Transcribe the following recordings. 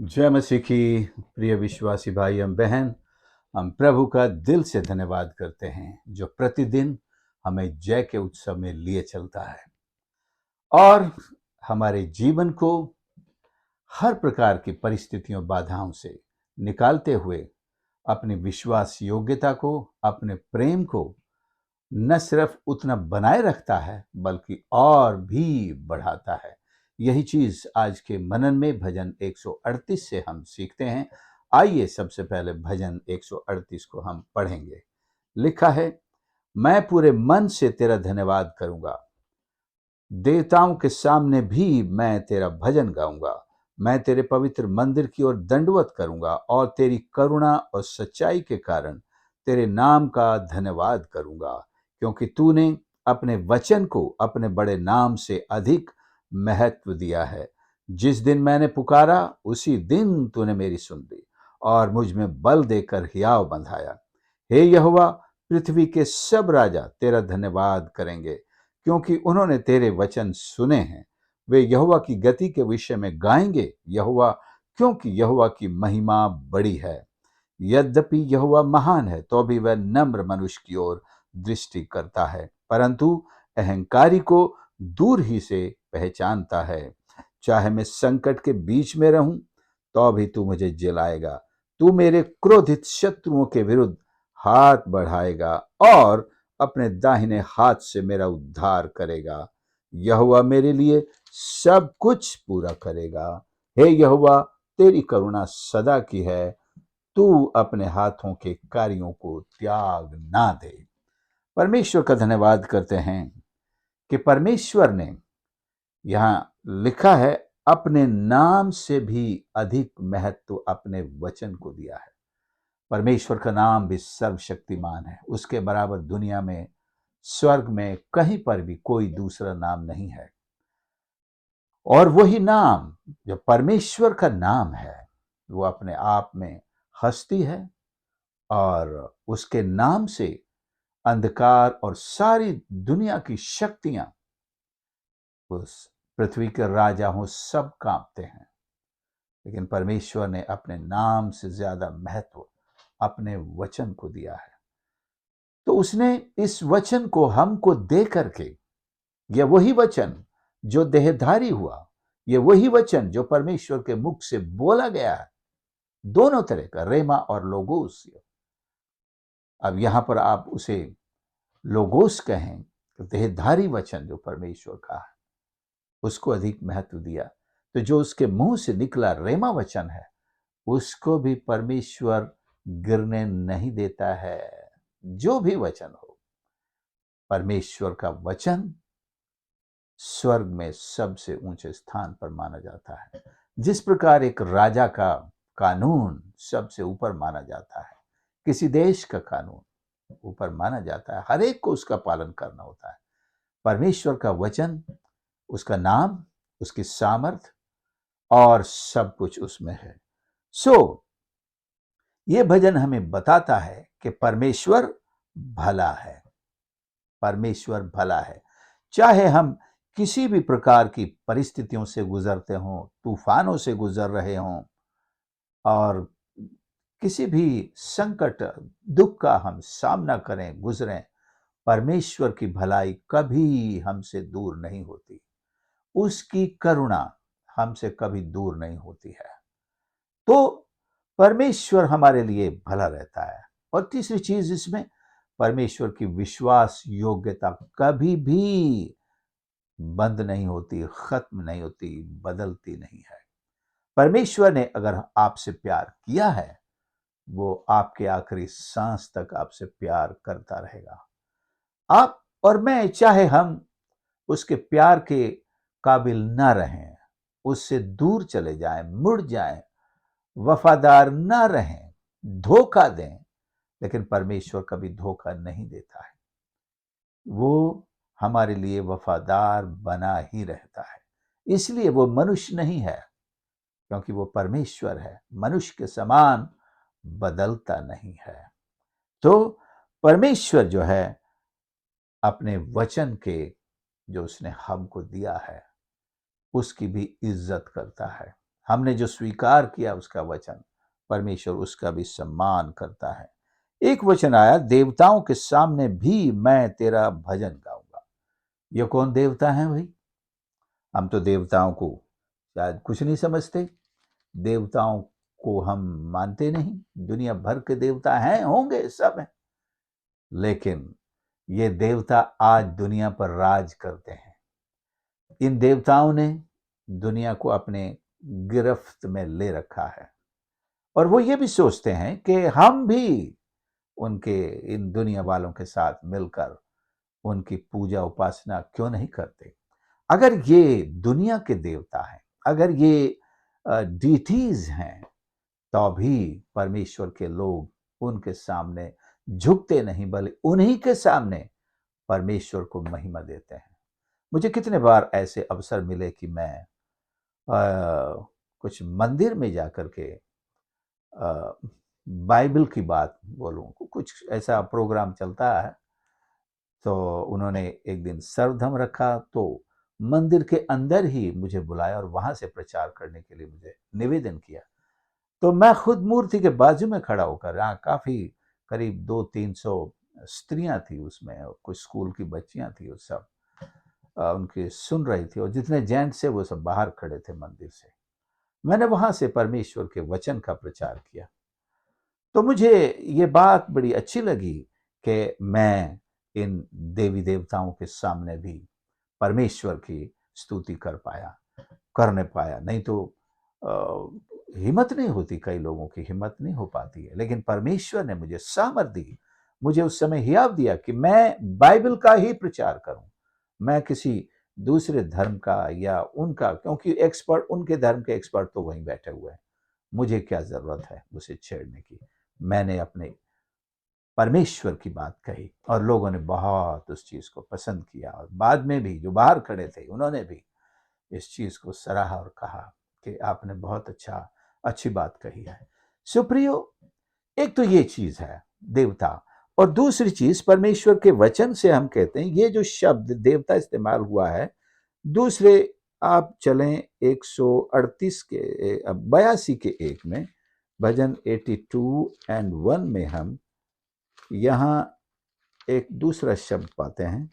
जय मसीह की। प्रिय विश्वासी भाई एवं बहन, हम प्रभु का दिल से धन्यवाद करते हैं जो प्रतिदिन हमें जय के उत्सव में लिए चलता है और हमारे जीवन को हर प्रकार की परिस्थितियों बाधाओं से निकालते हुए अपनी विश्वास योग्यता को, अपने प्रेम को न सिर्फ उतना बनाए रखता है बल्कि और भी बढ़ाता है। यही चीज आज के मनन में भजन 138 से हम सीखते हैं। आइए सबसे पहले भजन 138 को हम पढ़ेंगे। लिखा है, मैं पूरे मन से तेरा धन्यवाद करूंगा, देवताओं के सामने भी मैं तेरा भजन गाऊंगा। मैं तेरे पवित्र मंदिर की ओर दंडवत करूंगा और तेरी करुणा और सच्चाई के कारण तेरे नाम का धन्यवाद करूंगा, क्योंकि तूने अपने वचन को अपने बड़े नाम से अधिक महत्व दिया है। जिस दिन मैंने पुकारा उसी दिन तूने मेरी सुन ली और मुझ में बल देकर हियाव बंधाया। हे यहोवा, पृथ्वी के सब राजा तेरा धन्यवाद करेंगे, क्योंकि उन्होंने तेरे वचन सुने हैं। वे यहोवा की गति के विषय में गाएंगे, यहोवा, क्योंकि यहोवा की महिमा बड़ी है। यद्यपि यहोवा महान है तो भी वह नम्र मनुष्य की ओर दृष्टि करता है, परंतु अहंकारी को दूर ही से पहचानता है। चाहे मैं संकट के बीच में रहूं तो भी तू मुझे जिलाएगा। तू मेरे क्रोधित शत्रुओं के विरुद्ध हाथ बढ़ाएगा और अपने दाहिने हाथ से मेरा उद्धार करेगा। यहोवा मेरे लिए सब कुछ पूरा करेगा। हे यहोवा, तेरी करुणा सदा की है। तू अपने हाथों के कार्यों को त्याग ना दे। परमेश्वर का धन्यवाद करते हैं कि परमेश्वर ने यहां लिखा है, अपने नाम से भी अधिक महत्व अपने वचन को दिया है। परमेश्वर का नाम भी सर्वशक्तिमान है। उसके बराबर दुनिया में, स्वर्ग में कहीं पर भी कोई दूसरा नाम नहीं है। और वही नाम जो परमेश्वर का नाम है वो अपने आप में हस्ती है और उसके नाम से अंधकार और सारी दुनिया की शक्तियां, उस पृथ्वी के राजा हो, सब कांपते हैं। लेकिन परमेश्वर ने अपने नाम से ज्यादा महत्व अपने वचन को दिया है। तो उसने इस वचन को हमको दे करके, यह वही वचन जो देहधारी हुआ, ये वही वचन जो परमेश्वर के मुख से बोला गया है, दोनों तरह का, रेमा और लोगोस। अब यहां पर आप उसे लोगोस कहें, देहधारी वचन जो परमेश्वर का है, उसको अधिक महत्व दिया। तो जो उसके मुंह से निकला रेमा वचन है, उसको भी परमेश्वर गिरने नहीं देता है। जो भी वचन हो, परमेश्वर का वचन स्वर्ग में सबसे ऊंचे स्थान पर माना जाता है। जिस प्रकार एक राजा का कानून सबसे ऊपर माना जाता है, किसी देश का कानून ऊपर माना जाता है, हर एक को उसका पालन करना होता है। परमेश्वर का वचन, उसका नाम, उसकी सामर्थ और सब कुछ उसमें है। सो ये भजन हमें बताता है कि परमेश्वर भला है। परमेश्वर भला है। चाहे हम किसी भी प्रकार की परिस्थितियों से गुजरते हों, तूफानों से गुजर रहे हों और किसी भी संकट, दुख का हम सामना करें, गुजरें, परमेश्वर की भलाई कभी हमसे दूर नहीं होती। उसकी करुणा हमसे कभी दूर नहीं होती है। तो परमेश्वर हमारे लिए भला रहता है। और तीसरी चीज इसमें, परमेश्वर की विश्वास योग्यता कभी भी बंद नहीं होती, खत्म नहीं होती, बदलती नहीं है। परमेश्वर ने अगर आपसे प्यार किया है, वो आपके आखिरी सांस तक आपसे प्यार करता रहेगा। आप और मैं, चाहे हम उसके प्यार के काबिल ना रहें, उससे दूर चले जाएं, मुड़ जाएं, वफादार ना रहें, धोखा दें, लेकिन परमेश्वर कभी धोखा नहीं देता है। वो हमारे लिए वफादार बना ही रहता है। इसलिए वो मनुष्य नहीं है, क्योंकि वो परमेश्वर है, मनुष्य के समान बदलता नहीं है। तो परमेश्वर जो है, अपने वचन के जो उसने हमको दिया है, उसकी भी इज्जत करता है। हमने जो स्वीकार किया उसका वचन, परमेश्वर उसका भी सम्मान करता है। एक वचन आया, देवताओं के सामने भी मैं तेरा भजन गाऊंगा। ये कौन देवता है भाई? हम तो देवताओं को शायद कुछ नहीं समझते, देवताओं को हम मानते नहीं। दुनिया भर के देवता हैं, होंगे, सब हैं, लेकिन ये देवता आज दुनिया पर राज करते हैं। इन देवताओं ने दुनिया को अपने गिरफ्त में ले रखा है, और वो ये भी सोचते हैं कि हम भी उनके, इन दुनिया वालों के साथ मिलकर उनकी पूजा उपासना क्यों नहीं करते। अगर ये दुनिया के देवता हैं, अगर ये डीटीज हैं, तो भी परमेश्वर के लोग उनके सामने झुकते नहीं, बल्कि उन्हीं के सामने परमेश्वर को महिमा देते हैं। मुझे कितने बार ऐसे अवसर मिले कि मैं कुछ मंदिर में जाकर के बाइबल की बात बोलूं, कुछ ऐसा प्रोग्राम चलता है, तो उन्होंने एक दिन सर्वधर्म रखा, तो मंदिर के अंदर ही मुझे बुलाया और वहां से प्रचार करने के लिए मुझे निवेदन किया। तो मैं खुद मूर्ति के बाजू में खड़ा होकर, यहाँ काफी करीब 200-300 स्त्रियां थी उसमें, और कुछ स्कूल की बच्चियां थी, वो सब उनकी सुन रही थी, और जितने जेंट्स थे वो सब बाहर खड़े थे मंदिर से। मैंने वहां से परमेश्वर के वचन का प्रचार किया। तो मुझे ये बात बड़ी अच्छी लगी कि मैं इन देवी देवताओं के सामने भी परमेश्वर की स्तुति करने पाया। नहीं तो हिम्मत नहीं होती, कई लोगों की हिम्मत नहीं हो पाती है, लेकिन परमेश्वर ने मुझे सामर्थ दी, मुझे उस समय हियाव दिया कि मैं बाइबल का ही प्रचार करूं। मैं किसी दूसरे धर्म का या उनका, क्योंकि एक्सपर्ट, उनके धर्म के एक्सपर्ट तो वहीं बैठे हुए हैं, मुझे क्या जरूरत है उसे छेड़ने की। मैंने अपने परमेश्वर की बात कही, और लोगों ने बहुत उस चीज को पसंद किया, और बाद में भी जो बाहर खड़े थे उन्होंने भी इस चीज को सराहा और कहा कि आपने बहुत अच्छी बात कही है। सुप्रियो, एक तो ये चीज है देवता, और दूसरी चीज परमेश्वर के वचन से हम कहते हैं, ये जो शब्द देवता इस्तेमाल हुआ है, दूसरे आप चलें 138 के 82 के 1 में, भजन 82:1 में हम यहाँ एक दूसरा शब्द पाते हैं।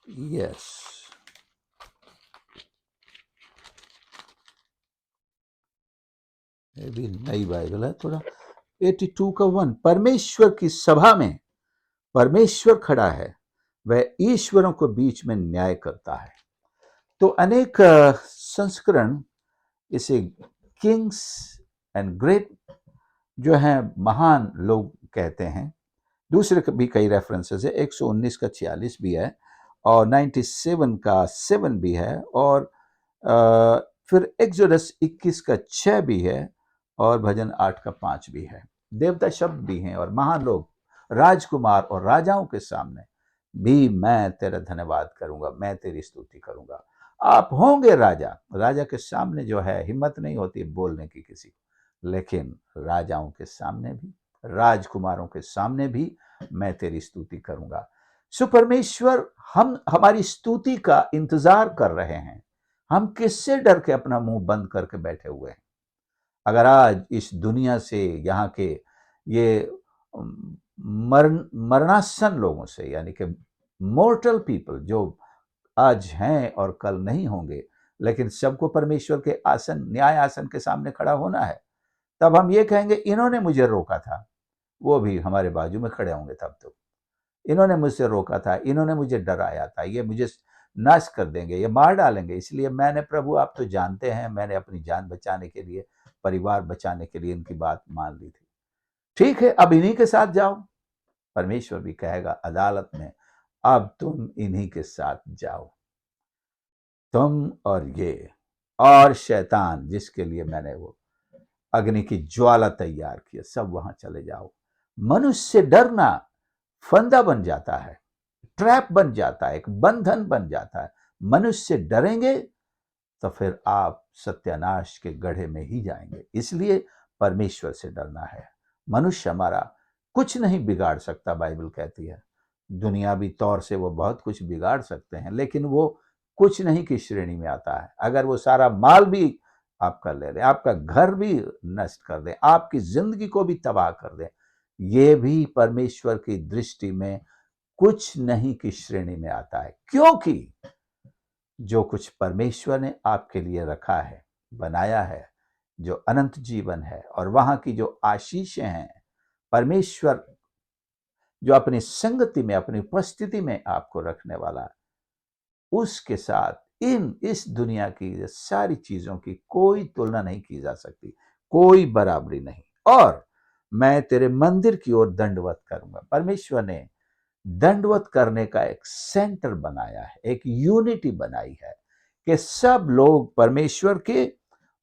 यस, ये भी नई बाइबल है थोड़ा। 82:1, परमेश्वर की सभा में परमेश्वर खड़ा है, वह ईश्वरों को बीच में न्याय करता है। तो अनेक संस्करण इसे किंग्स एंड ग्रेट जो है महान लोग कहते हैं। दूसरे भी कई रेफरेंसेस है, 119 का 46 भी है, और 97 का 7 भी है, और फिर एक्सोडस 21 का 6 भी है, और भजन 8 का 5 भी है। देवता शब्द भी हैं और महान लोग, राजकुमार और राजाओं के सामने भी मैं तेरा धन्यवाद करूंगा, मैं तेरी स्तुति करूंगा। आप होंगे राजा, राजा के सामने जो है हिम्मत नहीं होती बोलने की किसी, लेकिन राजाओं के सामने भी, राजकुमारों के सामने भी मैं तेरी स्तुति करूंगा। सो परमेश्वर, हम हमारी स्तुति का इंतजार कर रहे हैं। हम किससे डर के अपना मुंह बंद करके बैठे हुए हैं? अगर आज इस दुनिया से, यहाँ के ये मरणासन लोगों से, यानी कि मोर्टल पीपल जो आज हैं और कल नहीं होंगे, लेकिन सबको परमेश्वर के आसन, न्याय आसन के सामने खड़ा होना है, तब हम ये कहेंगे इन्होंने मुझे रोका था, वो भी हमारे बाजू में खड़े होंगे। तब तो इन्होंने मुझसे रोका था, इन्होंने मुझे डराया था, ये मुझे नाश कर देंगे, ये मार डालेंगे, इसलिए मैंने, प्रभु आप तो जानते हैं, मैंने अपनी जान बचाने के लिए, परिवार बचाने के लिए इनकी बात मान ली थी। ठीक है, अब इन्हीं के साथ जाओ। परमेश्वर भी कहेगा अदालत में, अब तुम इन्हीं के साथ जाओ, तुम और ये और शैतान जिसके लिए मैंने वो अग्नि की ज्वाला तैयार की है, सब वहां चले जाओ। मनुष्य से डरना फंदा बन जाता है, ट्रैप बन जाता है, एक बंधन बन जाता है। मनुष्य से डरेंगे तो फिर आप सत्यानाश के गड्ढे में ही जाएंगे। इसलिए परमेश्वर से डरना है। मनुष्य हमारा कुछ नहीं बिगाड़ सकता, बाइबल कहती है। दुनियावी तौर से वो बहुत कुछ बिगाड़ सकते हैं, लेकिन वो कुछ नहीं की श्रेणी में आता है। अगर वो सारा माल भी आपका ले लें, आपका घर भी नष्ट कर दें, आपकी जिंदगी को भी तबाह कर दें, ये भी परमेश्वर की दृष्टि में कुछ नहीं की श्रेणी में आता है। क्योंकि जो कुछ परमेश्वर ने आपके लिए रखा है, बनाया है, जो अनंत जीवन है और वहां की जो आशीषें हैं, परमेश्वर जो अपनी संगति में, अपनी उपस्थिति में आपको रखने वाला है, उसके साथ इस दुनिया की सारी चीजों की कोई तुलना नहीं की जा सकती, कोई बराबरी नहीं। और मैं तेरे मंदिर की ओर दंडवत करूंगा। परमेश्वर ने दंडवत करने का एक सेंटर बनाया है, एक यूनिटी बनाई है कि सब लोग परमेश्वर के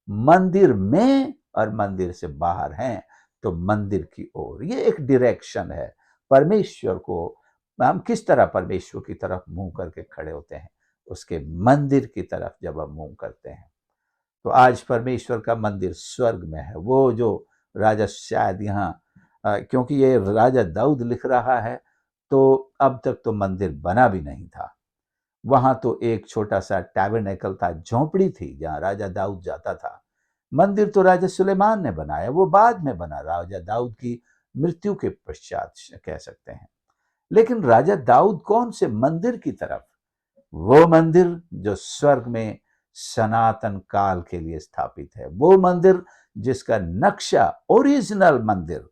मंदिर में और मंदिर से बाहर हैं तो मंदिर की ओर। ये एक डायरेक्शन है। परमेश्वर को हम किस तरह परमेश्वर की तरफ मुंह करके खड़े होते हैं, उसके मंदिर की तरफ जब हम मुंह करते हैं। तो आज परमेश्वर का मंदिर स्वर्ग में है। वो जो राजा शायद यहाँ क्योंकि ये राजा दाऊद लिख रहा है, तो अब तक तो मंदिर बना भी नहीं था। वहां तो एक छोटा सा टैबरनेकल था, झोपड़ी थी जहां राजा दाऊद जाता था। मंदिर तो राजा सुलेमान ने बनाया, वो बाद में बना, राजा दाऊद की मृत्यु के पश्चात कह सकते हैं। लेकिन राजा दाऊद कौन से मंदिर की तरफ? वो मंदिर जो स्वर्ग में सनातन काल के लिए स्थापित है, वो मंदिर जिसका नक्शा, ओरिजिनल मंदिर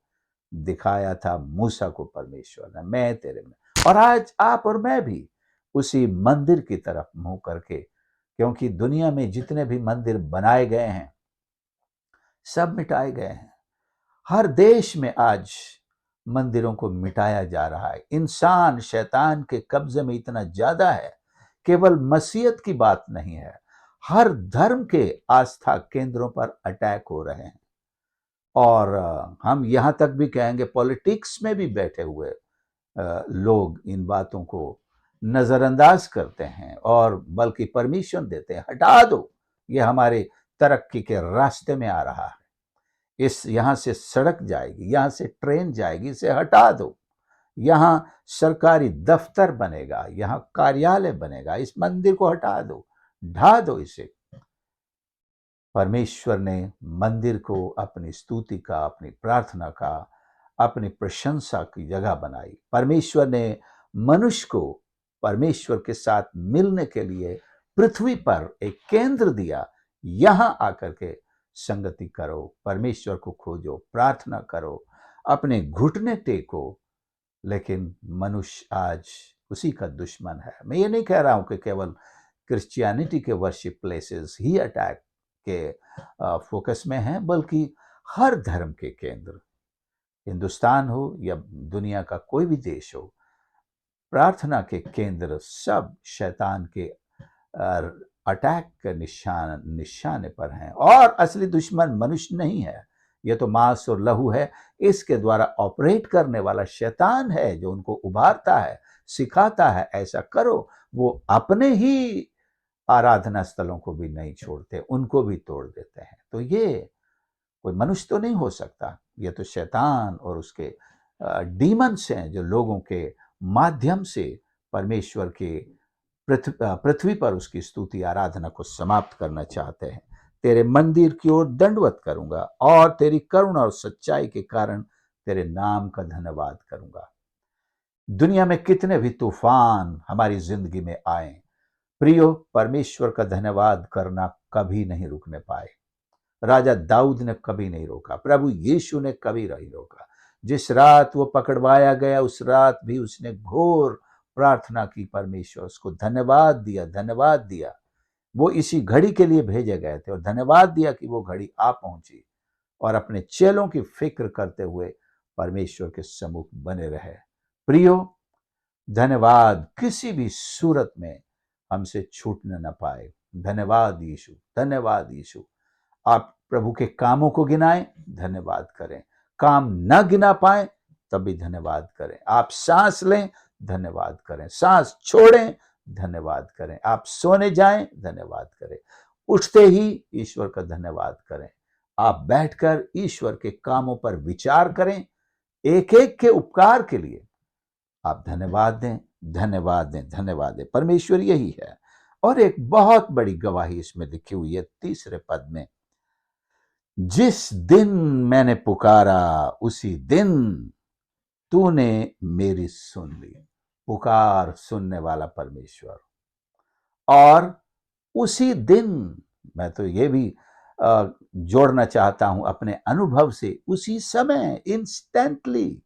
दिखाया था मूसा को परमेश्वर ने, मैं तेरे में। और आज आप और मैं भी उसी मंदिर की तरफ मुंह करके, क्योंकि दुनिया में जितने भी मंदिर बनाए गए हैं सब मिटाए गए हैं। हर देश में आज मंदिरों को मिटाया जा रहा है। इंसान शैतान के कब्जे में इतना ज्यादा है, केवल मसीहत की बात नहीं है, हर धर्म के आस्था केंद्रों पर अटैक हो रहे हैं। और हम यहां तक भी कहेंगे पॉलिटिक्स में भी बैठे हुए लोग इन बातों को नजरअंदाज करते हैं और बल्कि परमिशन देते हैं, हटा दो, ये हमारे तरक्की के रास्ते में आ रहा है, इस यहां से सड़क जाएगी, यहां से ट्रेन जाएगी, इसे हटा दो, यहां सरकारी दफ्तर बनेगा, यहां कार्यालय बनेगा, इस मंदिर को हटा दो, ढा दो इसे। परमेश्वर ने मंदिर को अपनी स्तुति का, अपनी प्रार्थना का, अपनी प्रशंसा की जगह बनाई। परमेश्वर ने मनुष्य को परमेश्वर के साथ मिलने के लिए पृथ्वी पर एक केंद्र दिया। यहां आकर के संगति करो, परमेश्वर को खोजो, प्रार्थना करो, अपने घुटने टेको। लेकिन मनुष्य आज उसी का दुश्मन है। मैं ये नहीं कह रहा हूं कि केवल क्रिश्चियनिटी के वर्शिप प्लेसेस ही अटैक के फोकस में हैं, बल्कि हर धर्म के केंद्र, हिंदुस्तान हो या दुनिया का कोई भी देश हो, प्रार्थना के केंद्र सब शैतान के अटैक के निशाने पर हैं। और असली दुश्मन मनुष्य नहीं है, यह तो मांस और लहू है। इसके द्वारा ऑपरेट करने वाला शैतान है, जो उनको उभारता है, सिखाता है ऐसा करो। वो अपने ही आराधना स्थलों को भी नहीं छोड़ते, उनको भी तोड़ देते हैं। तो ये कोई मनुष्य तो नहीं हो सकता, ये तो शैतान और उसके डीमंस हैं, जो लोगों के माध्यम से परमेश्वर के पृथ्वी पर उसकी स्तुति आराधना को समाप्त करना चाहते हैं। तेरे मंदिर की ओर दंडवत करूंगा और तेरी करुणा और सच्चाई के कारण तेरे नाम का धन्यवाद करूंगा। दुनिया में कितने भी तूफान हमारी जिंदगी में आए, प्रियो, परमेश्वर का धन्यवाद करना कभी नहीं रुकने पाए। राजा दाऊद ने कभी नहीं रोका, प्रभु यीशु ने कभी नहीं रोका। जिस रात वो पकड़वाया गया, उस रात भी उसने घोर प्रार्थना की, परमेश्वर उसको धन्यवाद दिया, धन्यवाद दिया। वो इसी घड़ी के लिए भेजे गए थे और धन्यवाद दिया कि वो घड़ी आ पहुंची, और अपने चेलों की फिक्र करते हुए परमेश्वर के सम्मुख बने रहे। प्रियो, धन्यवाद किसी भी सूरत में हमसे छूटने न पाए। धन्यवाद यीशु, धन्यवाद यीशु। आप प्रभु के कामों को गिनाएं, धन्यवाद करें। काम न गिना पाए तब भी धन्यवाद करें। आप सांस लें, धन्यवाद करें। सांस छोड़ें, धन्यवाद करें। आप सोने जाएं, धन्यवाद करें। उठते ही ईश्वर का धन्यवाद करें। आप बैठकर ईश्वर के कामों पर विचार करें, एक एक के उपकार के लिए आप धन्यवाद दें, धन्यवाद दें, धन्यवाद दें। परमेश्वर यही है। और एक बहुत बड़ी गवाही इसमें लिखी हुई है तीसरे पद में, जिस दिन मैंने पुकारा उसी दिन तूने मेरी सुन ली। पुकार सुनने वाला परमेश्वर। और उसी दिन, मैं तो ये भी जोड़ना चाहता हूं अपने अनुभव से, उसी समय, instantly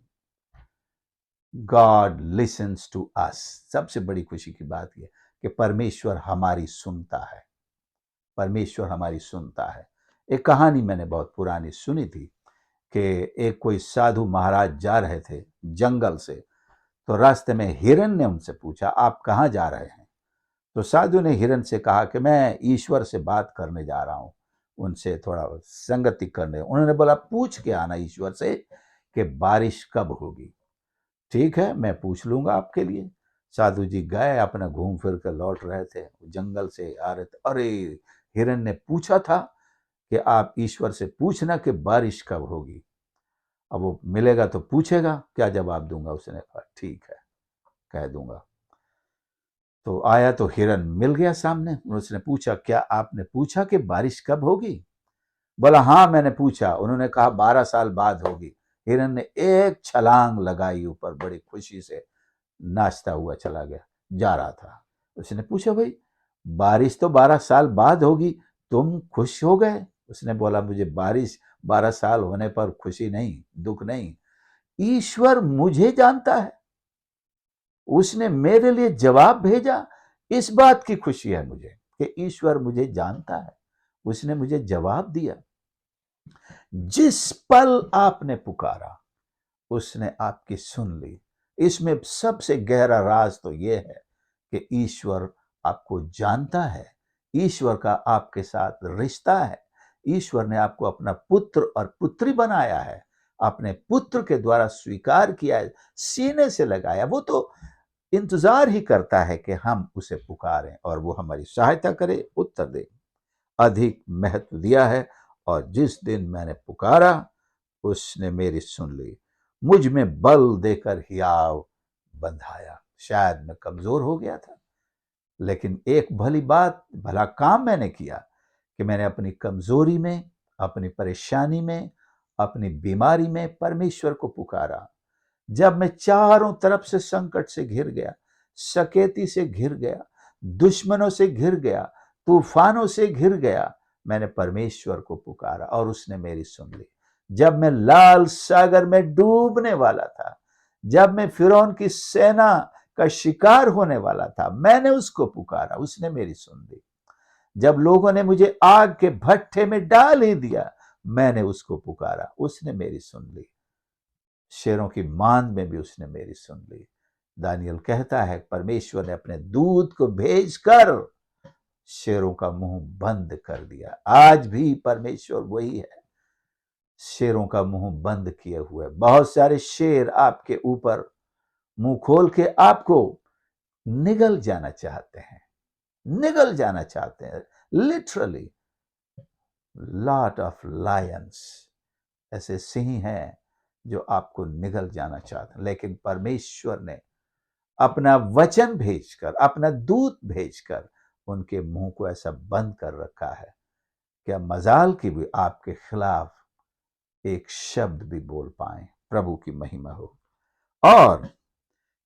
God listens to us. सबसे बड़ी खुशी की बात यह कि परमेश्वर हमारी सुनता है। परमेश्वर हमारी सुनता है। एक कहानी मैंने बहुत पुरानी सुनी थी कि एक कोई साधु महाराज जा रहे थे जंगल से, तो रास्ते में हिरन ने उनसे पूछा, आप कहाँ जा रहे हैं? तो साधु ने हिरन से कहा कि मैं ईश्वर से बात करने जा रहा हूँ, उनसे थोड़ा संगति करने। उन्होंने बोला, पूछ के आना ईश्वर से कि बारिश कब होगी। ठीक है, मैं पूछ लूंगा आपके लिए। साधु जी गए, अपना घूम फिर कर लौट रहे थे, जंगल से आ रहे थे। अरे, हिरन ने पूछा था कि आप ईश्वर से पूछना कि बारिश कब होगी। अब वो मिलेगा तो पूछेगा, क्या जवाब दूंगा? उसने कहा ठीक है, कह दूंगा। तो आया तो हिरन मिल गया सामने। उसने पूछा, क्या आपने पूछा कि बारिश कब होगी? बोला, हाँ मैंने पूछा। उन्होंने कहा 12 साल बाद होगी। हिरन ने एक छलांग लगाई ऊपर, बड़ी खुशी से नाचता हुआ चला गया, जा रहा था। उसने पूछा, भाई बारिश तो 12 साल बाद होगी, तुम खुश हो गए? उसने बोला, मुझे बारिश 12 साल होने पर खुशी नहीं, दुख नहीं, ईश्वर मुझे जानता है, उसने मेरे लिए जवाब भेजा, इस बात की खुशी है मुझे कि ईश्वर मुझे जानता है, उसने मुझे जवाब दिया। जिस पल आपने पुकारा उसने आपकी सुन ली। इसमें सबसे गहरा राज तो यह है कि ईश्वर आपको जानता है, ईश्वर का आपके साथ रिश्ता है। ईश्वर ने आपको अपना पुत्र और पुत्री बनाया है, अपने पुत्र के द्वारा स्वीकार किया है, सीने से लगाया। वो तो इंतजार ही करता है कि हम उसे पुकारें और वो हमारी सहायता करे, उत्तर दे। अधिक महत्व दिया है, और जिस दिन मैंने पुकारा उसने मेरी सुन ली, मुझ में बल देकर हियाव बंधाया। शायद मैं कमजोर हो गया था, लेकिन एक भली बात, भला काम मैंने किया कि मैंने अपनी कमजोरी में, अपनी परेशानी में, अपनी बीमारी में परमेश्वर को पुकारा। जब मैं चारों तरफ से संकट से घिर गया, सकेती से घिर गया, दुश्मनों से घिर गया, तूफानों से घिर गया, मैंने परमेश्वर को पुकारा और उसने मेरी सुन ली। जब मैं लाल सागर में डूबने वाला था, जब मैं फिरौन की सेना का शिकार होने वाला था, मैंने उसको पुकारा, उसने मेरी सुन ली। जब लोगों ने मुझे आग के भट्ठे में डाल ही दिया, मैंने उसको पुकारा, उसने मेरी सुन ली। शेरों की मांद में भी उसने मेरी सुन ली। दानियल कहता है, परमेश्वर ने अपने दूत को भेजकर शेरों का मुंह बंद कर दिया। आज भी परमेश्वर वही है, शेरों का मुंह बंद किए हुए। बहुत सारे शेर आपके ऊपर मुंह खोल के आपको निगल जाना चाहते हैं, निगल जाना चाहते हैं, लिटरली। लॉट ऑफ लायंस, ऐसे सिंह हैं जो आपको निगल जाना चाहते हैं, लेकिन परमेश्वर ने अपना वचन भेजकर, अपना दूत भेजकर उनके मुंह को ऐसा बंद कर रखा है, क्या मजाल की भी आपके खिलाफ एक शब्द भी बोल पाए। प्रभु की महिमा हो। और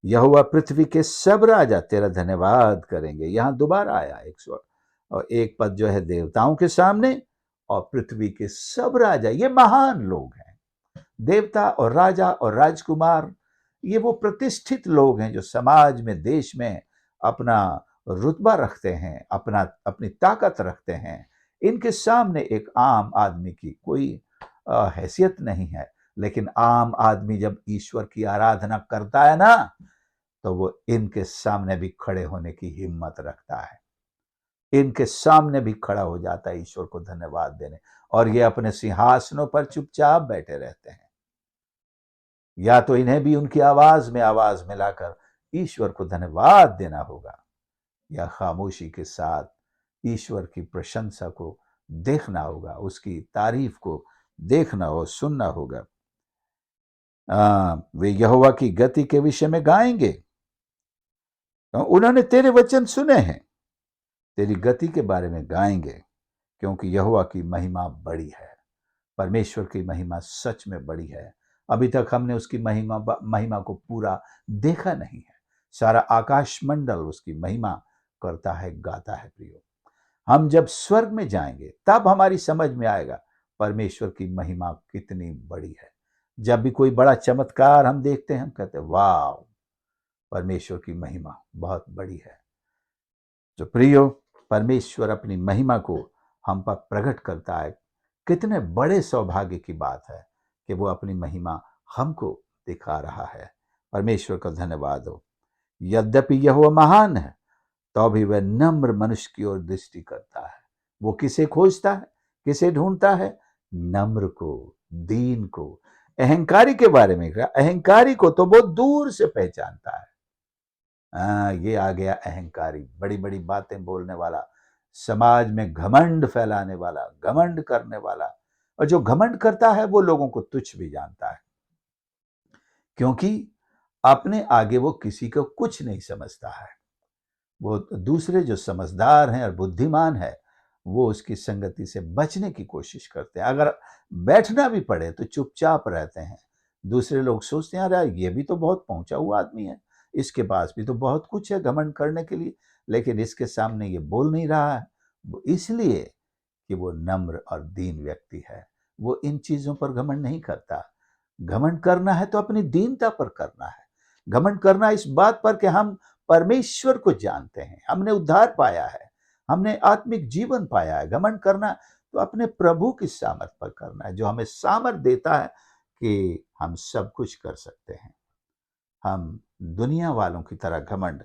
यहोवा पृथ्वी के सब राजा तेरा धन्यवाद करेंगे। यहां दोबारा आया 101 पद जो है, देवताओं के सामने और पृथ्वी के सब राजा, ये महान लोग हैं। देवता और राजा और राजकुमार, ये वो प्रतिष्ठित लोग हैं जो समाज में, देश में अपना रुतबा रखते हैं, अपना अपनी ताकत रखते हैं। इनके सामने एक आम आदमी की कोई हैसियत नहीं है। लेकिन आम आदमी जब ईश्वर की आराधना करता है ना, तो वो इनके सामने भी खड़े होने की हिम्मत रखता है, इनके सामने भी खड़ा हो जाता है ईश्वर को धन्यवाद देने। और ये अपने सिंहासनों पर चुपचाप बैठे रहते हैं। या तो इन्हें भी उनकी आवाज में आवाज मिलाकर ईश्वर को धन्यवाद देना होगा, या खामोशी के साथ ईश्वर की प्रशंसा को देखना होगा, उसकी तारीफ को देखना और सुनना होगा। वे यहोवा की गति के विषय में गाएंगे। उन्होंने तेरे वचन सुने हैं, तेरी गति के बारे में गाएंगे, क्योंकि यहोवा की महिमा बड़ी है। परमेश्वर की महिमा सच में बड़ी है। अभी तक हमने उसकी महिमा को पूरा देखा नहीं है। सारा आकाश मंडल उसकी महिमा करता है, गाता है। प्रियो, हम जब स्वर्ग में जाएंगे तब हमारी समझ में आएगा परमेश्वर की महिमा कितनी बड़ी है। जब भी कोई बड़ा चमत्कार हम देखते हैं, हम कहते हैं वाह, परमेश्वर की महिमा बहुत बड़ी है। जो प्रियो, परमेश्वर अपनी महिमा को हम पर प्रकट करता है। कितने बड़े सौभाग्य की बात है कि वो अपनी महिमा हमको दिखा रहा है। परमेश्वर का धन्यवाद हो। यद्यपि यहोवा महान है, तो भी वह नम्र मनुष्य की ओर दृष्टि करता है। वो किसे खोजता है, किसे ढूंढता है? नम्र को, दीन को। अहंकारी के बारे में क्या? अहंकारी को तो बहुत दूर से पहचानता है। ये आ गया अहंकारी, बड़ी बड़ी बातें बोलने वाला, समाज में घमंड फैलाने वाला, घमंड करने वाला। और जो घमंड करता है वो लोगों को तुच्छ भी जानता है, क्योंकि अपने आगे वो किसी को कुछ नहीं समझता है। वो दूसरे जो समझदार हैं और बुद्धिमान है, वो उसकी संगति से बचने की कोशिश करते हैं। अगर बैठना भी पड़े तो चुपचाप रहते हैं। दूसरे लोग सोचते हैं अरे ये भी तो बहुत पहुंचा हुआ आदमी है, इसके पास भी तो बहुत कुछ है घमंड करने के लिए, लेकिन इसके सामने ये बोल नहीं रहा है। वो इसलिए कि वो नम्र और दीन व्यक्ति है। वो इन चीजों पर घमंड नहीं करता। घमंड करना है तो अपनी दीनता पर करना है। घमंड करना इस बात पर कि हम परमेश्वर को जानते हैं, हमने उद्धार पाया है, हमने आत्मिक जीवन पाया है। घमंड करना तो अपने प्रभु की सामर्थ पर करना है, जो हमें सामर्थ देता है कि हम सब कुछ कर सकते हैं। हम दुनिया वालों की तरह घमंड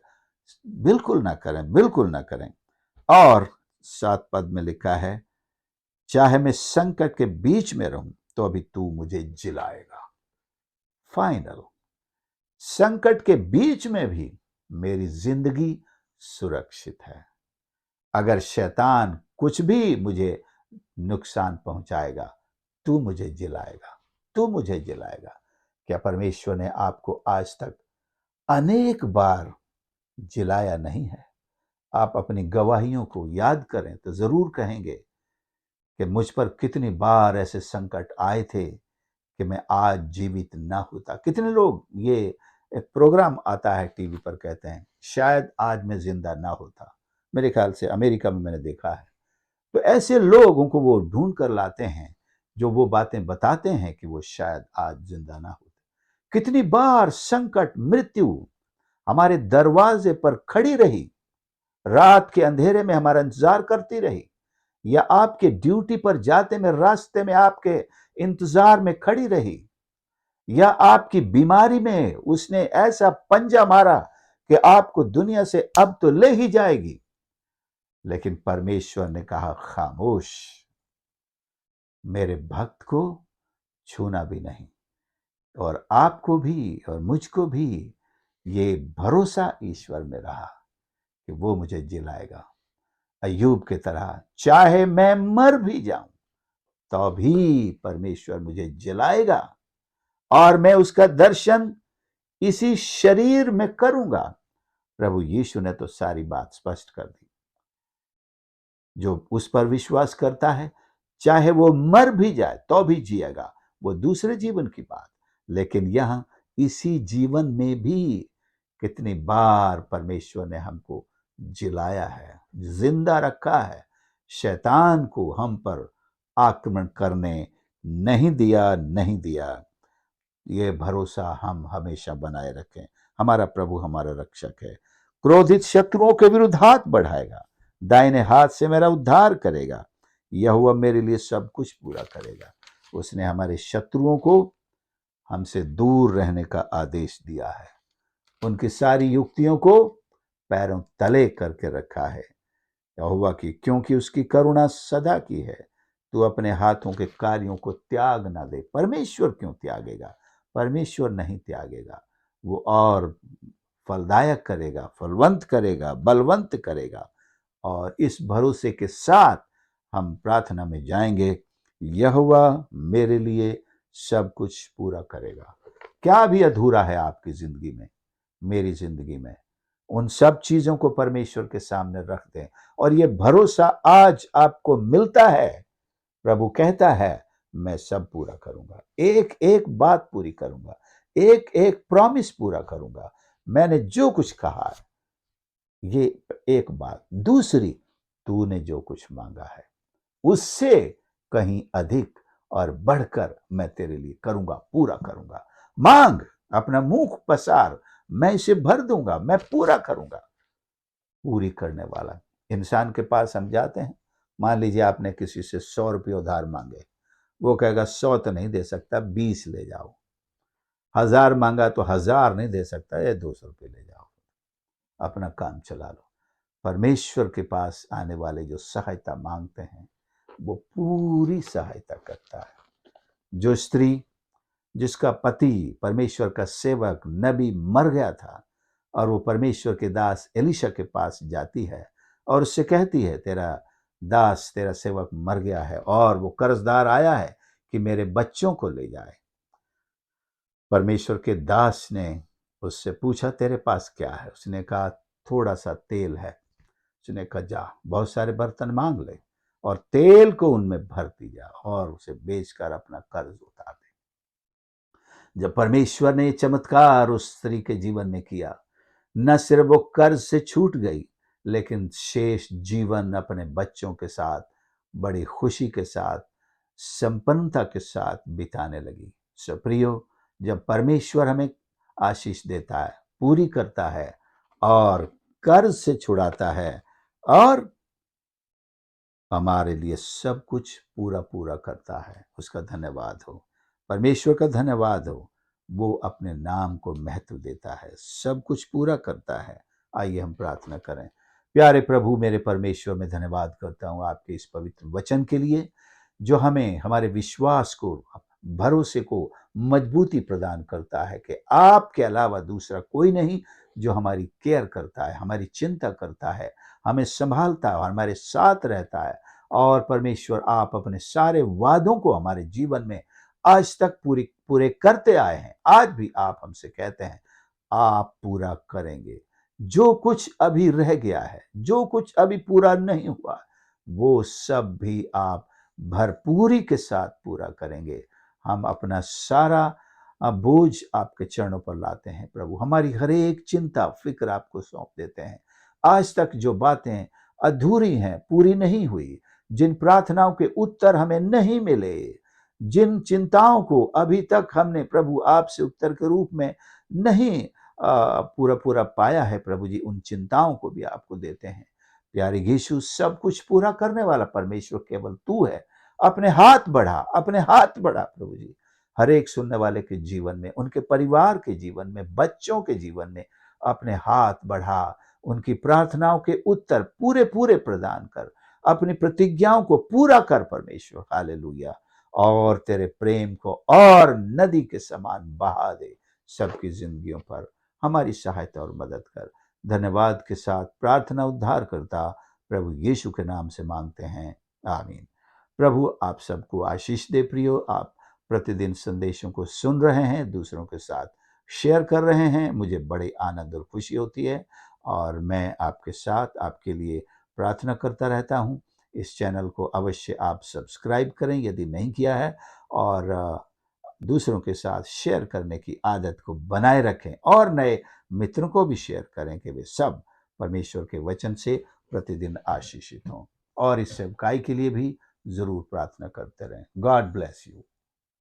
बिल्कुल ना करें, बिल्कुल ना करें। और 7 पद में लिखा है, चाहे मैं संकट के बीच में रहूं तो अभी तू मुझे जिलाएगा। फाइनल, संकट के बीच में भी मेरी जिंदगी सुरक्षित है। अगर शैतान कुछ भी मुझे नुकसान पहुंचाएगा, तू मुझे जिलाएगा, तू मुझे जिलाएगा। क्या परमेश्वर ने आपको आज तक अनेक बार जिलाया नहीं है? आप अपनी गवाहियों को याद करें तो जरूर कहेंगे कि मुझ पर कितनी बार ऐसे संकट आए थे कि मैं आज जीवित ना होता। कितने लोग, ये एक प्रोग्राम आता है टीवी पर, कहते हैं शायद आज मैं जिंदा ना होता। मेरे ख्याल से अमेरिका में मैंने देखा है। तो ऐसे लोगों को वो ढूंढ कर लाते हैं जो वो बातें बताते हैं कि वो शायद आज जिंदा ना होते। कितनी बार संकट, मृत्यु हमारे दरवाजे पर खड़ी रही, रात के अंधेरे में हमारा इंतजार करती रही, या आपके ड्यूटी पर जाते में रास्ते में आपके इंतजार में खड़ी रही, या आपकी बीमारी में उसने ऐसा पंजा मारा कि आपको दुनिया से अब तो ले ही जाएगी, लेकिन परमेश्वर ने कहा खामोश, मेरे भक्त को छूना भी नहीं। और आपको भी और मुझको भी ये भरोसा ईश्वर में रहा कि वो मुझे जिलाएगा। अय्यूब की तरह चाहे मैं मर भी जाऊं तो भी परमेश्वर मुझे जिलाएगा, और मैं उसका दर्शन इसी शरीर में करूंगा। प्रभु यीशु ने तो सारी बात स्पष्ट कर दी। जो उस पर विश्वास करता है, चाहे वो मर भी जाए तो भी जिएगा, वो दूसरे जीवन की बात। लेकिन यहां इसी जीवन में भी कितनी बार परमेश्वर ने हमको जिलाया है, जिंदा रखा है। शैतान को हम पर आक्रमण करने नहीं दिया, नहीं दिया। ये भरोसा हम हमेशा बनाए रखें। हमारा प्रभु हमारा रक्षक है। क्रोधित शत्रुओं के विरुद्ध हाथ बढ़ाएगा, दाहिने हाथ से मेरा उद्धार करेगा। यहोवा मेरे लिए सब कुछ पूरा करेगा। उसने हमारे शत्रुओं को हमसे दूर रहने का आदेश दिया है, उनकी सारी युक्तियों को पैरों तले करके रखा है। यहोवा की, क्योंकि उसकी करुणा सदा की है, तू अपने हाथों के कार्यों को त्याग ना दे। परमेश्वर क्यों त्यागेगा? परमेश्वर नहीं त्यागेगा। वो और फलदायक करेगा, फलवंत करेगा, बलवंत करेगा। और इस भरोसे के साथ हम प्रार्थना में जाएंगे, यहोवा मेरे लिए सब कुछ पूरा करेगा। क्या भी अधूरा है आपकी जिंदगी में, मेरी जिंदगी में, उन सब चीजों को परमेश्वर के सामने रख दें। और ये भरोसा आज आपको मिलता है। प्रभु कहता है मैं सब पूरा करूंगा, एक एक बात पूरी करूंगा, एक एक प्रॉमिस पूरा करूंगा। मैंने जो कुछ कहा है, ये एक बात। दूसरी, तूने जो कुछ मांगा है उससे कहीं अधिक और बढ़कर मैं तेरे लिए करूंगा, पूरा करूंगा। मांग, अपना मुंह पसार, मैं इसे भर दूंगा, मैं पूरा करूंगा। पूरी करने वाला इंसान के पास हम जाते हैं। मान लीजिए आपने किसी से 100 रुपये उधार मांगे, वो कहेगा 100 तो नहीं दे सकता, 20 ले जाओ। 1000 मांगा तो 1000 नहीं दे सकता, ये 200 रुपये ले जाओ, अपना काम चला लो। परमेश्वर के पास आने वाले जो सहायता मांगते हैं वो पूरी सहायता करता है। जो स्त्री जिसका पति परमेश्वर का सेवक नबी मर गया था, और वो परमेश्वर के दास एलिशा के पास जाती है और उससे कहती है तेरा दास, तेरा सेवक मर गया है और वो कर्जदार आया है कि मेरे बच्चों को ले जाए। परमेश्वर के दास ने उससे पूछा तेरे पास क्या है? उसने कहा थोड़ा सा तेल है। उसने कहा जा बहुत सारे बर्तन मांग ले और तेल को उनमें भरती जा और उसे बेचकर अपना कर्ज उतार दे। जब परमेश्वर ने चमत्कार उस स्त्री के जीवन में किया, न सिर्फ वो कर्ज से छूट गई, लेकिन शेष जीवन अपने बच्चों के साथ बड़ी खुशी के साथ, संपन्नता के साथ बिताने लगी। प्रियो, जब परमेश्वर हमें आशीष देता है, पूरी करता है और कर्ज से छुड़ाता है और हमारे लिए सब कुछ पूरा पूरा करता है, उसका धन्यवाद हो, परमेश्वर का धन्यवाद हो। वो अपने नाम को महत्व देता है, सब कुछ पूरा करता है। आइए हम प्रार्थना करें। प्यारे प्रभु, मेरे परमेश्वर, मैं धन्यवाद करता हूँ आपके इस पवित्र वचन के लिए, जो हमें हमारे विश्वास को, भरोसे को मजबूती प्रदान करता है कि आपके अलावा दूसरा कोई नहीं जो हमारी केयर करता है, हमारी चिंता करता है, हमें संभालता है और हमारे साथ रहता है। और परमेश्वर, आप अपने सारे वादों को हमारे जीवन में आज तक पूरे करते आए हैं। आज भी आप हमसे कहते हैं आप पूरा करेंगे। जो कुछ अभी रह गया है, जो कुछ अभी पूरा नहीं हुआ, वो सब भी आप भरपूरी के साथ पूरा करेंगे। हम अपना सारा बोझ आपके चरणों पर लाते हैं प्रभु। हमारी हर एक चिंता फिक्र आपको सौंप देते हैं। आज तक जो बातें अधूरी हैं, पूरी नहीं हुई, जिन प्रार्थनाओं के उत्तर हमें नहीं मिले, जिन चिंताओं को अभी तक हमने प्रभु आपसे उत्तर के रूप में नहीं पूरा पूरा पाया है, प्रभु जी, उन चिंताओं को भी आपको देते हैं। प्यारे यीशु, सब कुछ पूरा करने वाला परमेश्वर केवल तू है। अपने हाथ बढ़ा, अपने हाथ बढ़ा प्रभु जी, हर एक सुनने वाले के जीवन में, उनके परिवार के जीवन में, बच्चों के जीवन में अपने हाथ बढ़ा। उनकी प्रार्थनाओं के उत्तर पूरे पूरे प्रदान कर, अपनी प्रतिज्ञाओं को पूरा कर परमेश्वर। हालेलुया। और तेरे प्रेम को और नदी के समान बहा दे सबकी जिंदगियों पर। हमारी सहायता और मदद कर। धन्यवाद के साथ प्रार्थना उद्धार करता प्रभु यीशु के नाम से मांगते हैं, आमीन। प्रभु आप सबको आशीष दे। प्रियो, आप प्रतिदिन संदेशों को सुन रहे हैं, दूसरों के साथ शेयर कर रहे हैं, मुझे बड़ी आनंद और खुशी होती है। और मैं आपके साथ आपके लिए प्रार्थना करता रहता हूँ। इस चैनल को अवश्य आप सब्सक्राइब करें यदि नहीं किया है, और दूसरों के साथ शेयर करने की आदत को बनाए रखें और नए मित्रों को भी शेयर करें कि वे सब परमेश्वर के वचन से प्रतिदिन आशीषित हों। और इस सेवकाई के लिए भी जरूर प्रार्थना करते रहें। God bless you.